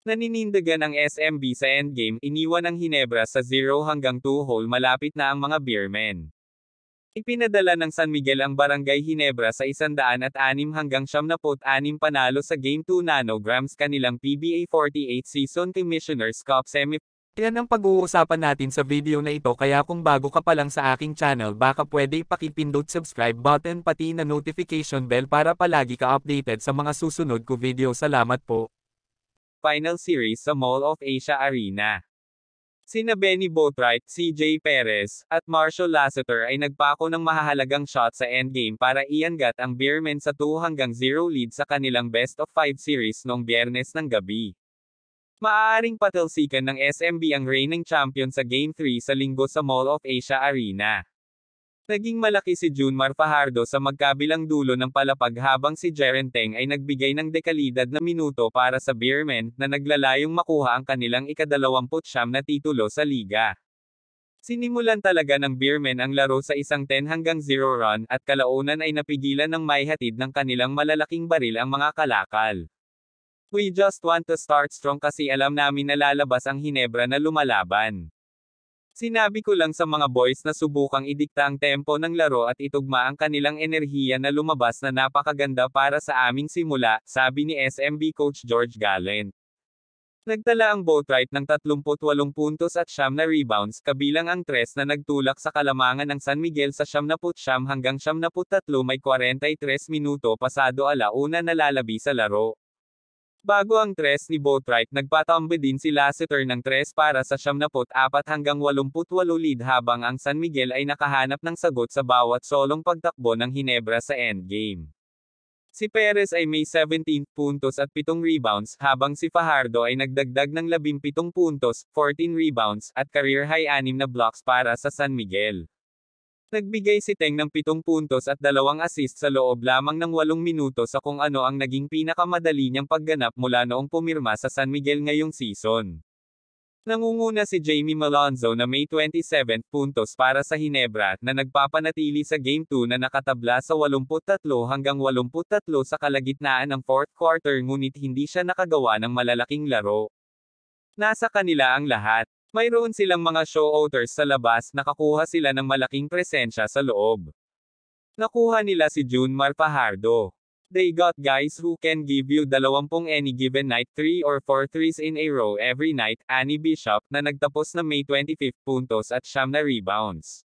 Naninindigan ang SMB sa endgame, iniwan ang Hinebra sa 0 hanggang 2 hole malapit na ang mga beermen. Ipinadala ng San Miguel ang Barangay Hinebra sa 106 hanggang 76 panalo sa Game 2 Nanograms kanilang PBA 48 Season Commissioners Cup semifinal. Yan ang pag-uusapan natin sa video na ito, kaya kung bago ka pa lang sa aking channel baka pwede ipakipindot subscribe button pati na notification bell para palagi ka updated sa mga susunod ko video. Salamat po. Final Series sa Mall of Asia Arena. Sina Benny Boatwright, CJ Perez, at Marshall Lassiter ay nagpako ng mahahalagang shot sa endgame para iangat ang Beermen sa 2 hanggang 0 lead sa kanilang best of 5 series noong Biyernes ng gabi. Maaaring patalsikan ng SMB ang reigning champion sa Game 3 sa Linggo sa Mall of Asia Arena. Naging malaki si Junmar Fajardo sa magkabilang dulo ng palapag habang si Jeren Teng ay nagbigay ng dekalidad na minuto para sa Beermen na naglalayong makuha ang kanilang ika-29 na titulo sa liga. Sinimulan talaga ng Beermen ang laro sa isang 10 hanggang 0 run at kalaunan ay napigilan ng maihatid ng kanilang malalaking baril ang mga kalakal. "We just want to start strong kasi alam namin na lalabas ang Hinebra na lumalaban. Sinabi ko lang sa mga boys na subukang idikta ang tempo ng laro at itugma ang kanilang enerhiya na lumabas na napakaganda para sa aming simula," sabi ni SMB coach George Gallant. Nagtala ang Boatwright ng 38 puntos at 9 na rebounds kabilang ang 3 na nagtulak sa kalamangan ng San Miguel sa 79 hanggang 73 may 43 minuto pasado alauna na lalabi sa laro. Bago ang 3 ni Boatwright, nagpatambi din si Lassiter ng 3 para sa 74 hanggang 88 lead habang ang San Miguel ay nakahanap ng sagot sa bawat solong pagtakbo ng Hinebra sa endgame. Si Perez ay may 17 puntos at 7 rebounds, habang si Fajardo ay nagdagdag ng 17 puntos, 14 rebounds, at career high 6 na blocks para sa San Miguel. Nagbigay si Teng ng 7 puntos at 2 assist sa loob lamang ng 8 minuto sa kung ano ang naging pinakamadali niyang pagganap mula noong pumirma sa San Miguel ngayong season. Nangunguna si Jamie Malonzo na may 27 puntos para sa Hinebra na nagpapanatili sa Game 2 na nakatabla sa 83 hanggang 83 sa kalagitnaan ng 4th quarter ngunit hindi siya nakagawa ng malalaking laro. Nasa kanila ang lahat. Mayroon silang mga show-outers sa labas, nakakuha sila ng malaking presensya sa loob. Nakuha nila si Junmar Fajardo. They got guys who can give you 20 any given night, 3 or 4 threes in a row every night, Annie Bishop, na nagtapos na may 25 puntos at 9 na rebounds.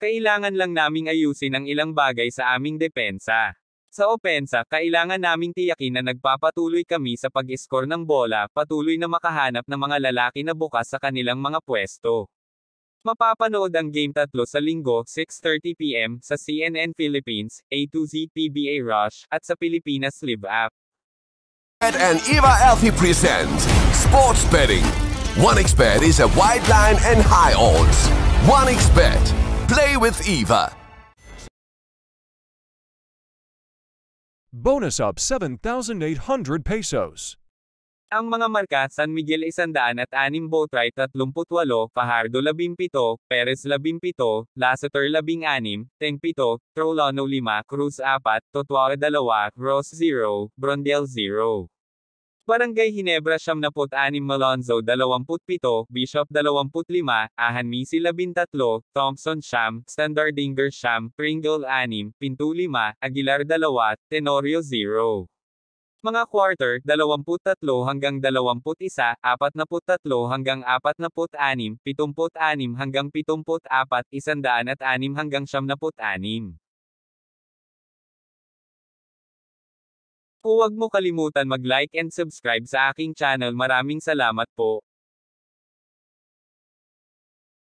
Kailangan lang naming ayusin ang ilang bagay sa aming depensa. Sa opensa, kailangan naming tiyakin na nagpapatuloy kami sa pag-score ng bola, patuloy na makahanap ng mga lalaki na bukas sa kanilang mga pwesto. Mapapanood ang Game 3 sa Linggo, 6:30 PM, sa CNN Philippines, A2Z PBA Rush, at sa Pilipinas Live app. And Eva Elfie present Sports Betting. 1xBet is a wide line and high odds. 1xBet. Play with Eva. Bonus up 7,800 pesos. Ang mga marka: San Miguel 106, Boatwright 38, Fajardo 17, Perez 17, Lassiter 16, Teng 7, Trolano 5, Cruz 4, Totwara 2, Ross 0, Brondel 0. Barangay Hinebra 76, Malonzo 27, Bishop 25, Ahanmisi 13, Thompson 9, Standardinger 9, Pringle 6, Pinto 5, Aguilar 2, Tenorio 0. Mga quarter: 23 hanggang 21, 43 hanggang 46, 76 hanggang 74, 106 hanggang 76. Huwag mo kalimutan mag-like and subscribe sa aking channel. Maraming salamat po.